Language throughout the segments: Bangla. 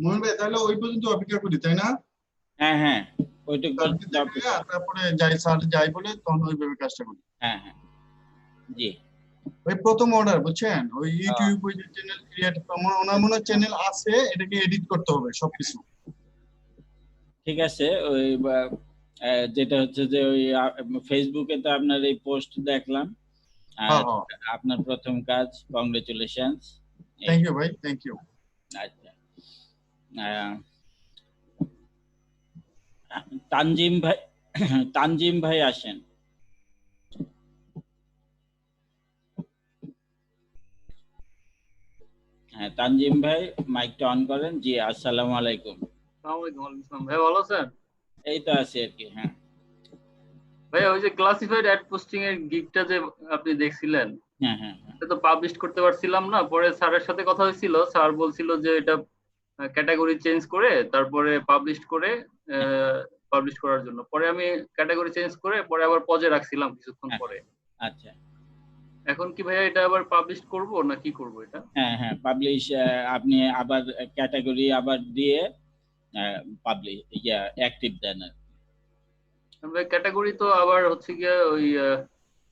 মোহন ভাই তাহলে ওই পর্যন্ত অপেক্ষা করি, তাই না? হ্যাঁ হ্যাঁ, ওইটুকু সার্ভিস দেখে আর তারপরে যাই, স্যার যাই বলে তখন ওইভাবে কাজটা করি। হ্যাঁ হ্যাঁ জি। ওই প্রথম অর্ডার বুঝছেন, ওই ইউটিউব ওই যে চ্যানেল ক্রিয়েট, ওনার মনে চ্যানেল আছে, এটাকে এডিট করতে হবে সবকিছু। ঠিক আছে, ওই যেটা হচ্ছে যে ওই ফেসবুকে তো আপনার এই পোস্ট দেখলাম, আর হ্যাঁ হ্যাঁ, আপনার প্রথম কাজ, কংগ্রেচুলেশনস। থ্যাংক ইউ ভাই, থ্যাংক ইউ। আচ্ছা, তানজিম ভাই, তানজিম ভাই আসেন। হ্যাঁ তানজিম ভাই, মাইকটা অন করেন। জি আসসালামু আলাইকুম। ভাই ভালো আছেন? এই তো আছি আর কি। হ্যাঁ ভাই ওই যে ক্লাসিফাইড অ্যাড পোস্টিং এর গিগটা যে আপনি দেখছিলেন, হ্যাঁ হ্যাঁ হ্যাঁ এটা তো পাবলিশ করতে পারছিলাম না। পরে স্যারের সাথে কথা হয়েছিল, স্যার বলছিল যে এটা ক্যাটাগরি চেঞ্জ করে তারপরে পাবলিশ করার জন্য। পরে আমি ক্যাটাগরি চেঞ্জ করে পরে আবার পজে রাখছিলাম কিছুক্ষণ হ্যাঁ, পরে। আচ্ছা। এখন কি ভাইয়া এটা আবার পাবলিশ করব না কি করব এটা? হ্যাঁ হ্যাঁ, পাবলিশ, আপনি আবার ক্যাটাগরি আবার দিয়ে পাবলিশ অ্যাক্টিভ দেন। ভাই ক্যাটাগরি তো আবার হচ্ছে গিয়ে ওই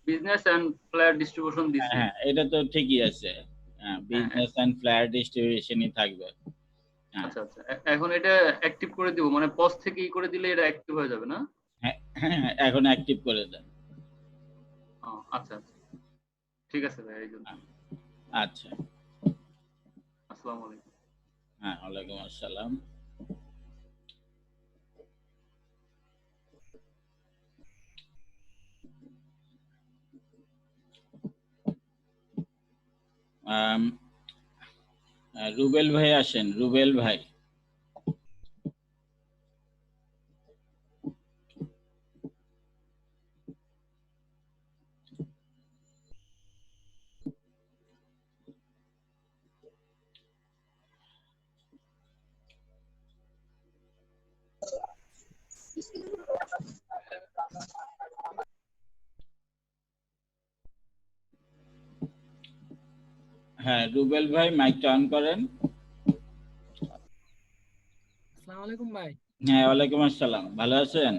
বিজনেস এন্ড ফ্ল্যাট ডিস্ট্রিবিউশন হ্যাঁ দিছি। হ্যাঁ, এটা তো ঠিকই আছে। হ্যাঁ, বিজনেস এন্ড ফ্ল্যাট ডিস্ট্রিবিউশনই থাকবে। হ্যাঁ আচ্ছা আচ্ছা, এখন এটা অ্যাক্টিভ করে দিব, মানে পজ থেকে ই করে দিলে এটা অ্যাক্টিভ হয়ে যাবে না? হ্যাঁ হ্যাঁ, এখন অ্যাক্টিভ করে দেন। আচ্ছা আচ্ছা, ঠিক আছে ভাই, এই জন্য। আচ্ছা, আসসালামু আলাইকুম। হ্যাঁ ওয়ালাইকুম আসসালাম। রুবেল ভাই আসেন, রুবেল ভাই। হ্যাঁ রুবেল ভাই, মাইকটা অন করেন। আসসালামু আলাইকুম ভাই। হ্যাঁ ওয়ালাইকুম আসসালাম, ভালো আছেন?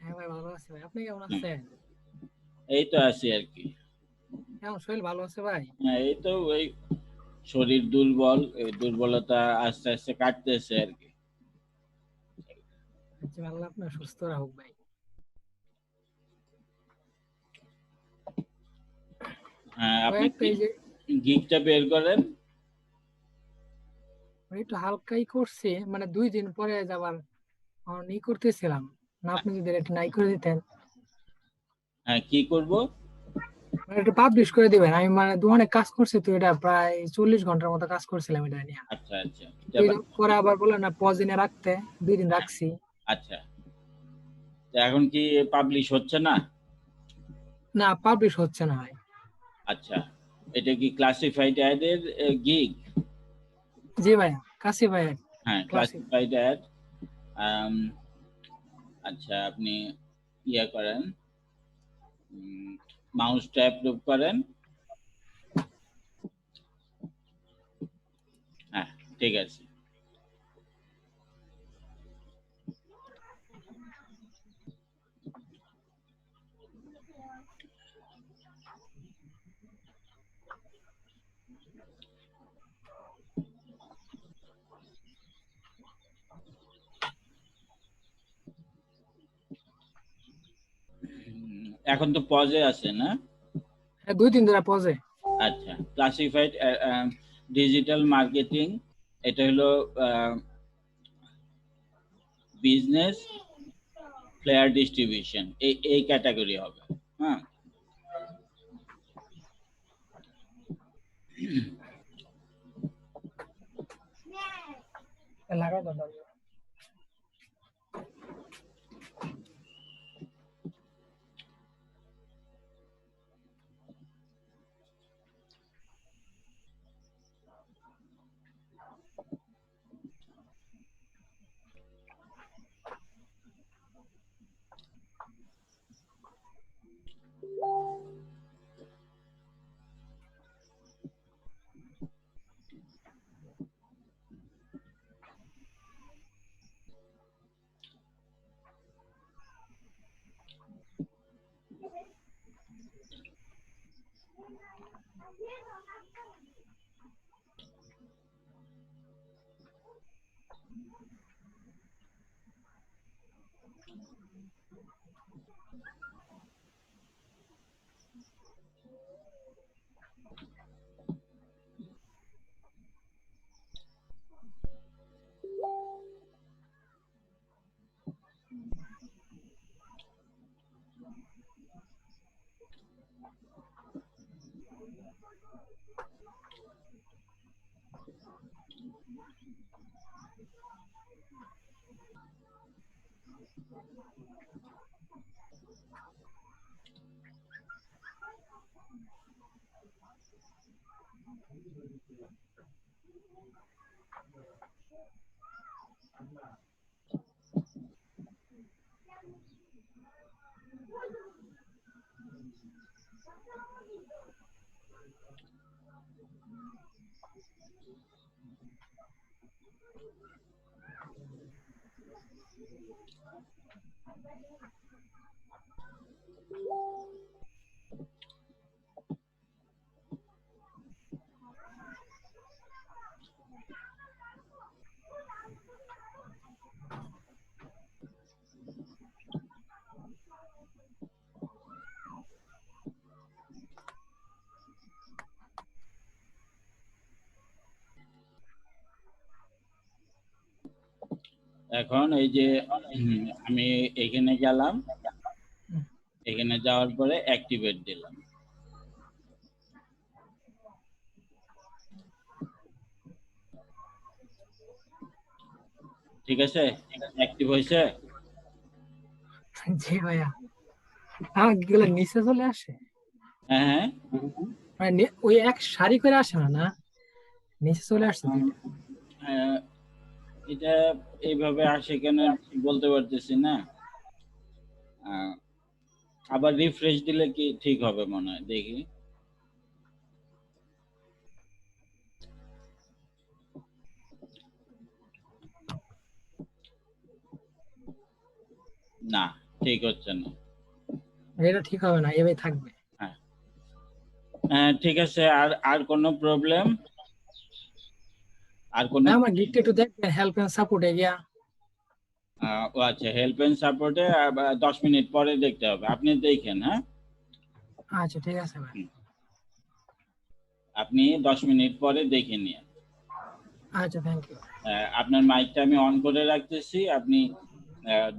হ্যাঁ ভাই ভালো আছি ভাই, আপনি কেমন আছেন? এই তো আছি আর কি। কেমন শরীর ভালো আছে ভাই? হ্যাঁ এই তো ওই শরীর দুর্বল, এই দুর্বলতা আস্তে আস্তে কাটতেছে আর কি। আচ্ছা, আল্লাহ আপনার সুস্থ রাখুক ভাই। হ্যাঁ ভাই আপনি একটা এই যে গিগটা বের করেন। একটু হালকাই করছি, মানে 2 দিন পরে যাবার ই করতেছিলাম না, আপনি যদি একটু নাই করে দিতেন। হ্যাঁ কি করব? মানে একটু পাবলিশ করে দিবেন, আমি মানে অনেক কাজ করছি তো, এটা প্রায় 40 ঘন্টার মতো কাজ করছিলাম এটা নিয়ে। আচ্ছা আচ্ছা, পরে আবার বললেন না পজিনে রাখতে, 2 দিন রাখছি। আচ্ছা, তো এখন কি পাবলিশ হচ্ছে না? না পাবলিশ হচ্ছে না ভাই। আচ্ছা, এটা কি ক্লাসিফাইড অ্যাড এর গিগ? জি ভাই, কাশি ভাই। হ্যাঁ ক্লাসিক। Classified ad. আচ্ছা, আপনি করেন, মাউসটা অ্যাপ্রুভ করেন। হ্যাঁ ঠিক আছে। এখন তো পজে আছে না? হ্যাঁ 2 দিন ধরে পজে। আচ্ছা, ক্লাসিফাইড ডিজিটাল মার্কেটিং, এটা হলো বিজনেস ফ্লেয়ার ডিস্ট্রিবিউশন, এই ক্যাটাগরি হবে। হ্যাঁ লাগাই দাও। এখন এই যে আমি এখানে গেলাম, এখানে যাওয়ার পরে অ্যাক্টিভেট দিলাম। ঠিক আছে, অ্যাক্টিভ হয়েছে? জি ভাইয়া, আমার গেলে নিচে চলে আসে, হ্যাঁ হ্যাঁ, মানে ওই এক সারি করে আসে না, না নিচে চলে আসছে দুইটা। এটা এইভাবে আসে কেন বলতে পারতেছি না। আবার রিফ্রেশ দিলে কি ঠিক হবে মনে হয়, দেখি। না, ঠিক হচ্ছে না। এটা ঠিক হবে না, এভাবে থাকবে। হ্যাঁ ঠিক আছে। আর আর কোনো প্রবলেম? আর কোনো? আমার গিকটা একটু দেখবেন, হেল্প এন্ড সাপোর্টে গিয়া। ও আচ্ছা, হেল্প এন্ড সাপোর্টে 10 মিনিট পরে দেখতে হবে, আপনি দেখেন। হ্যাঁ আচ্ছা ঠিক আছে ভাই। আপনি 10 মিনিট পরে দেখে নিন। আচ্ছা, থ্যাংক ইউ। আপনার মাইকটা আমি অন করে রাখতেছি, আপনি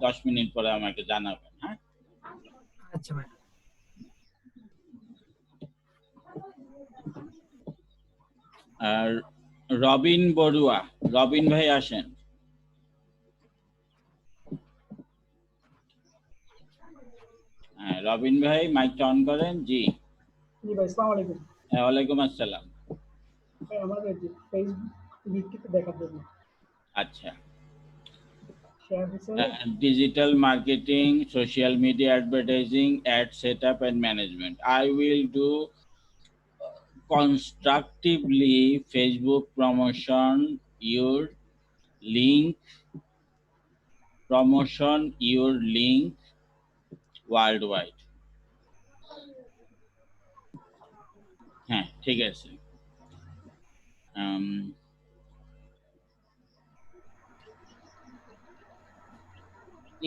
10 মিনিট পরে আমাকে জানাবেন। হ্যাঁ আচ্ছা ভাই। আর রবিন বড়ুয়া, রবিন ভাই আসেন। হ্যাঁ রবিন ভাই, মাইকটা অন করেন। জি জি ভাই, আসসালামু আলাইকুম। ওয়ালাইকুম আসসালাম। ভাই আমাদের ফেসবুক লিংকটা দেখার জন্য। আচ্ছা, শেয়ার হিসেবে digital marketing, social media advertising, ad setup and management. I will do constructively Facebook promotion your link, promotion your link worldwide. হ্যাঁ ঠিক আছে।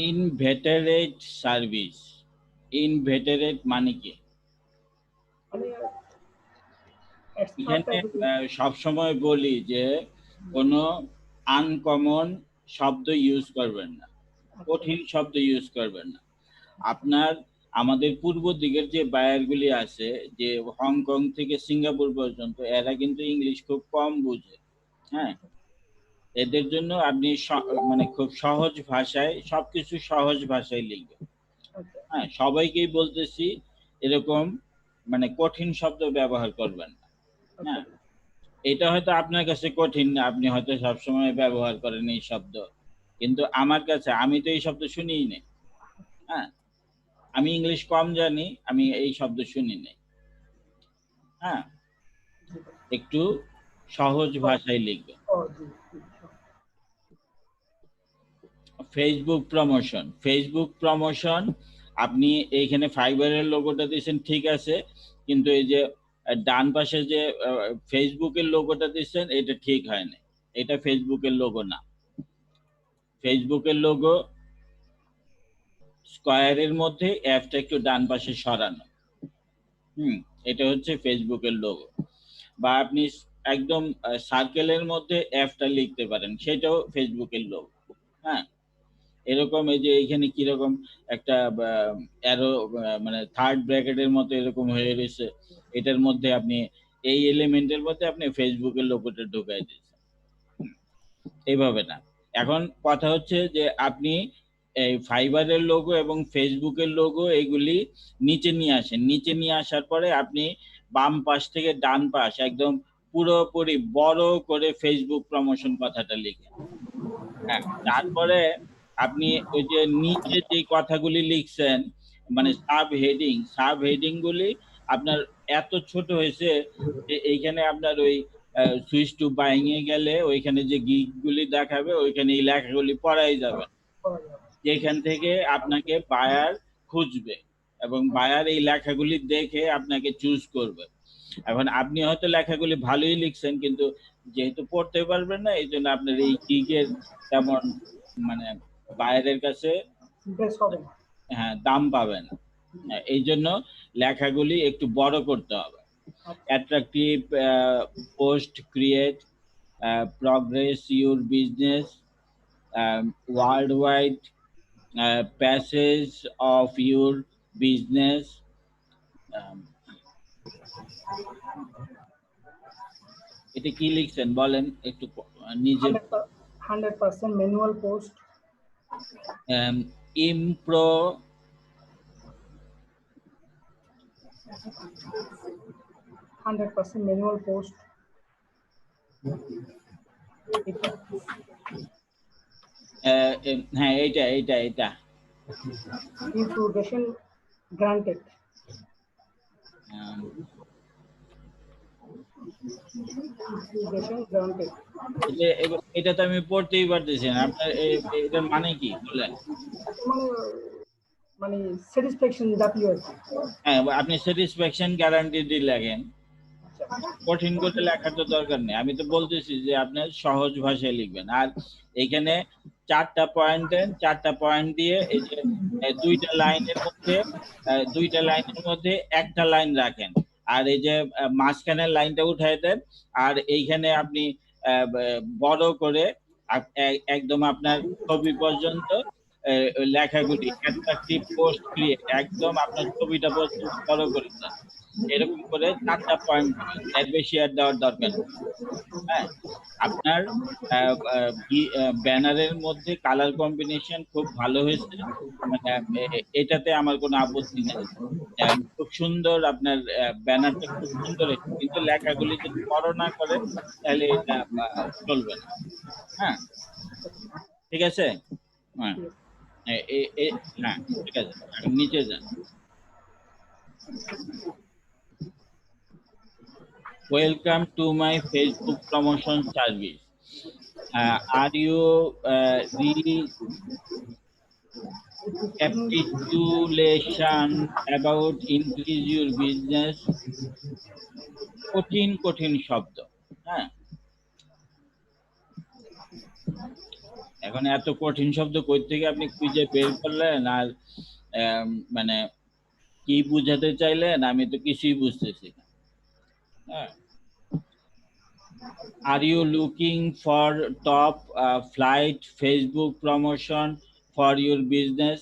ইনভেটারেট সার্ভিস, ইনভেটারেট মানে কি? মানে এখানে সবসময় বলি যে কোনো আনকমন শব্দ ইউজ করবেন না, কঠিন শব্দ ইউজ করবেন না। আপনার আমাদের পূর্ব দিকের যে বায়ারগুলি আছে, যে হংকং থেকে সিঙ্গাপুর পর্যন্ত, এরা কিন্তু ইংলিশ খুব কম বুঝে। হ্যাঁ, এদের জন্য আপনি মানে খুব সহজ ভাষায়, সবকিছু সহজ ভাষায় লিখবেন। হ্যাঁ, সবাইকেই বলতেছি এরকম মানে কঠিন শব্দ ব্যবহার করবেন না। হ্যাঁ, এটা হয়তো আপনার কাছে কঠিন, আপনি হয়তো সবসময় ব্যবহার করেন এই শব্দ, কিন্তু আমার কাছে, আমি তো এই শব্দ শুনিই না। হ্যাঁ, আমি ইংলিশ কম জানি, আমি এই শব্দ শুনি নাই। হ্যাঁ, একটু সহজ ভাষায় লিখবেন। ফেসবুক প্রমোশন, ফেসবুক প্রমোশন আপনি এইখানে ফাইবারের লোগোটা দিয়েছেন ঠিক আছে, কিন্তু এই যে ডান পাশে যে ফেসবুকের লোগোটা দিচ্ছেন এটা ঠিক হয় না, এটা ফেসবুকের লোগো না। ফেসবুকের লোগো স্কয়ারের মধ্যে অ্যাপটা একটু ডান পাশে সরানো। এটা হচ্ছে ফেসবুকের লোগো। বা আপনি একদম সার্কেলের মধ্যে অ্যাপটা লিখতে পারেন, সেটাও ফেসবুকের লোগো। হ্যাঁ, এরকম এই যে এখানে কিরকম একটা অ্যারো মানে থার্ড ব্র্যাকেটের মতো এরকম হয়ে রয়েছে, এটার মধ্যে আপনি এই এলিমেন্টের মধ্যে আপনি ফেসবুকের লোগোটা ঢুকাই দিয়েছেন। এইভাবে না। এখন কথা হচ্ছে যে আপনি এই ফাইবারের লোগো এবং ফেসবুকের লোগো এগুলি নিচে নিয়ে আসেন। নিচে নিয়ে আসার পরে আপনি বাম পাশ থেকে ডান পাশ একদম পুরোপুরি বড় করে ফেসবুক প্রমোশন কথাটা লিখেন। হ্যাঁ, তারপরে আপনি ওই যে নিচে যে কথাগুলি লিখছেন মানে সাব হেডিং গুলি আপনার এত ছোট হয়েছে যে এইখানে আপনার ওই সুইচ টু বাইং এ গেলে ওইখানে যে গিগ গুলি দেখাবে ওইখানে এই লেখাগুলি পড়াই যাবে, যেখান থেকে আপনাকে বায়ার খুঁজবে এবং বায়ার এই লেখাগুলি দেখে আপনাকে চুজ করবে। এখন আপনি হয়তো লেখাগুলি ভালোই লিখছেন, কিন্তু যেহেতু পড়তে পারবেন না এই জন্য আপনার এই গিগের তেমন মানে বাইরের কাছে হ্যাঁ দাম পাবেন। এই জন্য লেখাগুলি একটু বড় করতে হবে। Attractive post create progress your business worldwide passage of your business এটা কি লিখছেন বলেন একটু নিজে। 100% manual post, impro 100% manual post, হ্যাঁ এইটা information granted, information granted, এটা তো আমি পড়তেই পারতেছি না, আপনার এটার মানে কি বলেন? মানে স্যাটিসফ্যাকশন জাতীয়। হ্যাঁ, আপনি স্যাটিসফ্যাকশন গ্যারান্টি দিয়ে লেখেন, কঠিন করে লেখার তো দরকার নেই। আমি তো বলতেছি যে আপনি সহজ ভাষায় লিখবেন। আর এখানে 4টা পয়েন্ট দেন, 4টা পয়েন্ট দিয়ে এই যে 2টা লাইনের মধ্যে একটা লাইন রাখেন, আর এই যে মাঝখানের লাইনটা উঠাই দেন, আর এইখানে আপনি বড় করে একদম আপনার ছবি পর্যন্ত লেখাগুলি অ্যাট্রাকটিভ পোস্ট ক্রিয়েট একদম আপনার ছবিটা পর্যন্ত বড় করে দেন। এরকম করে 4টা পয়েন্ট দিবেন, এর বেশি আর দেওয়ার দরকার নেই। হ্যাঁ, আপনার ব্যানারের মধ্যে কালার কম্বিনেশন খুব ভালো হয়েছে, মানে এটাতে আমার কোনো আপত্তি নেই। খুব সুন্দর আপনার ব্যানারটা খুব সুন্দর হয়েছে, কিন্তু লেখাগুলি যদি বড় না করেন তাহলে এটা চলবে না। হ্যাঁ, ঠিক আছে। হ্যাঁ হ্যাঁ ঠিক আছে, নিচে যান। Welcome to my Facebook promotion service. Are you recapitulation about increase your business? কঠিন শব্দ। হ্যাঁ, এখন এত কঠিন শব্দ কই থেকে আপনি খুঁজে বের করলেন, আর মানে কি বুঝাতে চাইলেন আমি তো কিছুই বুঝতেছি না। Are you looking for top flight Facebook promotion for your business?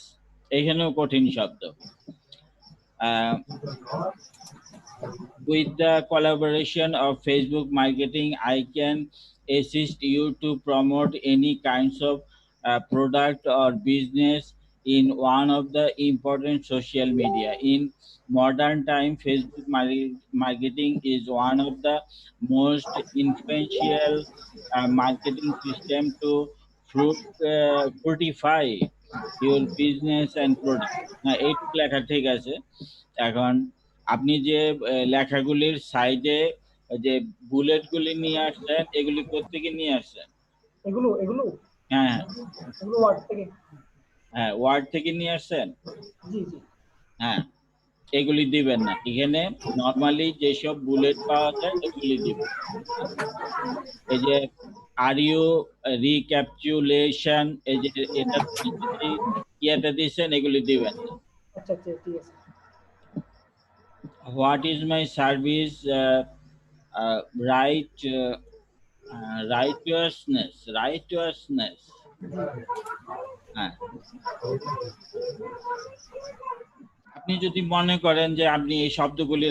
এখানেও কঠিন শব্দ। With the collaboration of Facebook marketing, I can assist you to promote any kinds of product or business in one of the important social media. In modern time, Facebook marketing is one of the most influential marketing system to fructify your business and product. এইটুকু লেখা ঠিক আছে। এখন আপনি যে লেখাগুলির সাইডে যে বুলেট গুলি নিয়ে আসছেন, এগুলি কোত্থেকে নিয়ে আসছেন? এগুলো হ্যাঁ ওয়ার্ড থেকে। হ্যাঁ, ওয়ার্ড থেকে নিয়ে আসছেন। জি জি। হ্যাঁ, এগুলি দিবেন না, এখানে নরমালি যেসব বুলেট পাওয়া যায় এগুলি দিবেন। এই যে আর ইউ রিক্যাপচুলেশন, এই যে এটা ইয়েটা দিচ্ছেন এগুলি দিবেন না। আচ্ছা আচ্ছা ঠিক আছে। What is my service, right righteousness. হ্যাঁ, আপনি যদি মনে করেন যে আপনি এই শব্দগুলি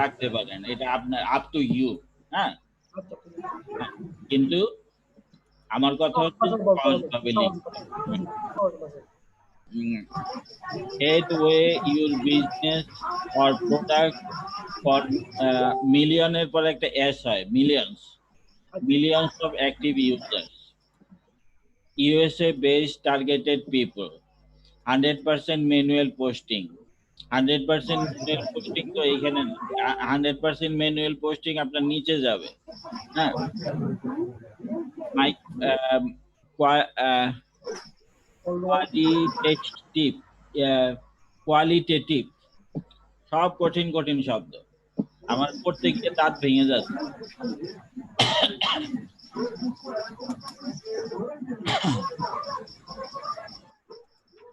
রাখতে পারেন, এটা আপনার আপ টু ইউ। হ্যাঁ, আচ্ছা ঠিক আছে। হ্যাঁ, কিন্তু আমার কথা হচ্ছে সহজভাবে লিখতে। Head way your business or product for মিলিয়নের পর একটা এস হয়, millions of active users, USA based targeted people, 100% manual posting, 100% manual posting তো এখানে 100% manual posting আপনার নিচে যাবে। হ্যাঁ, কোয়ালিটেটিভ, সব কঠিন কঠিন শব্দ, আমার পড়তে গিয়ে দাঁত ভেঙে যাচ্ছে।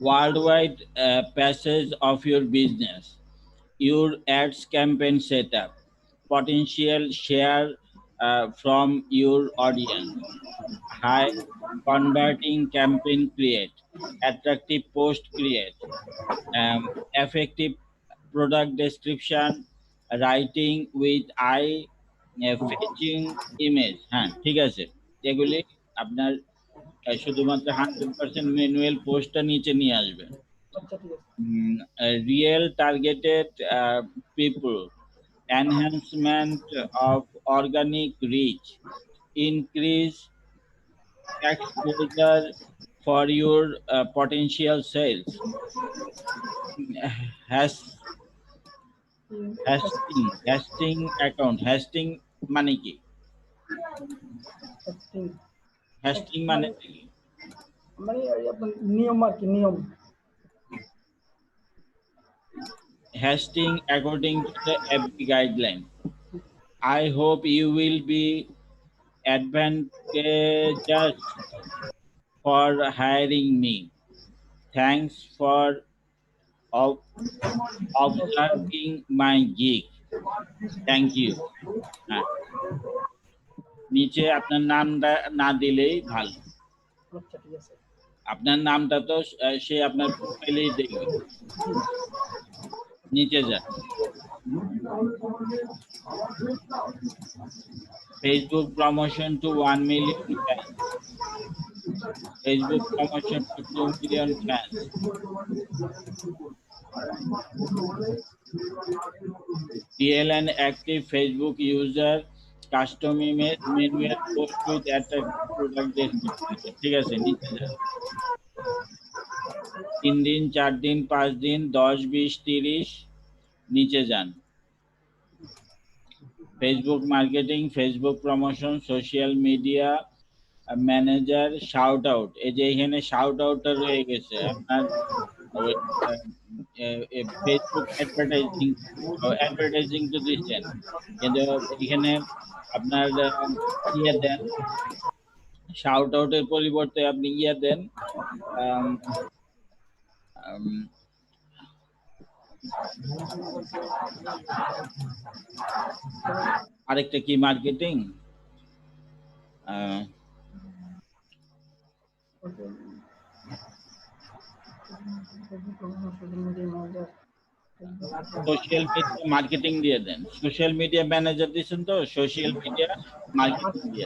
Worldwide passage of your business, your ads campaign setup, potential share from your audience, high converting campaign create, attractive post create, effective product description, writing with eye fetching image। হ্যাঁ, ঠিক আছে, এগুলি আপনার শুধুমাত্র 100% ম্যানুয়াল পোস্টটা নিচে নিয়ে আসবেন। আচ্ছা ঠিক আছে। Real targeted people, enhancement of organic reach, increase exposure for your potential sales, hasting account, hasting মানে কি? hasting মানে কি? মানে আপনার নিয়ম আর কি, নিয়ম। Hasting according to the FB guideline. I hope you will be advantageous for hiring me. Thanks for observing my gig. Thank you. নিচে আপনার নামটা না দিলেই ভালো। আচ্ছা ঠিক আছে। আপনার নামটা তো সে আপনার প্রোফাইলেই দেখবে। নিচে যান, Facebook promotion to 1 million fans, Facebook promotion to 2 million fans, real and active Facebook user, custom image, manual post with attractive product description। ঠিক আছে, নিচে যান, 3 দিন 4 দিন 5 দিন 10 20 30 নিচে যান, Facebook marketing, Facebook promotion, social media manager, shout out. এই যে এখানে শাউট আউটটা রয়ে গেছে আপনার ফেসবুক অ্যাডভার্টাইজিং তো দিচ্ছেন, কিন্তু এখানে আপনার ইয়ে দেন, শাউট আউটের পরিবর্তে আপনি ইয়ে দেন, আরেকটা কি মার্কেটিং, সোশ্যাল মিডিয়া মার্কেটিং দিয়ে দেন। সোশ্যাল মিডিয়া ম্যানেজার দিচ্ছেন তো, সোশ্যাল মিডিয়া মার্কেটিং দিয়ে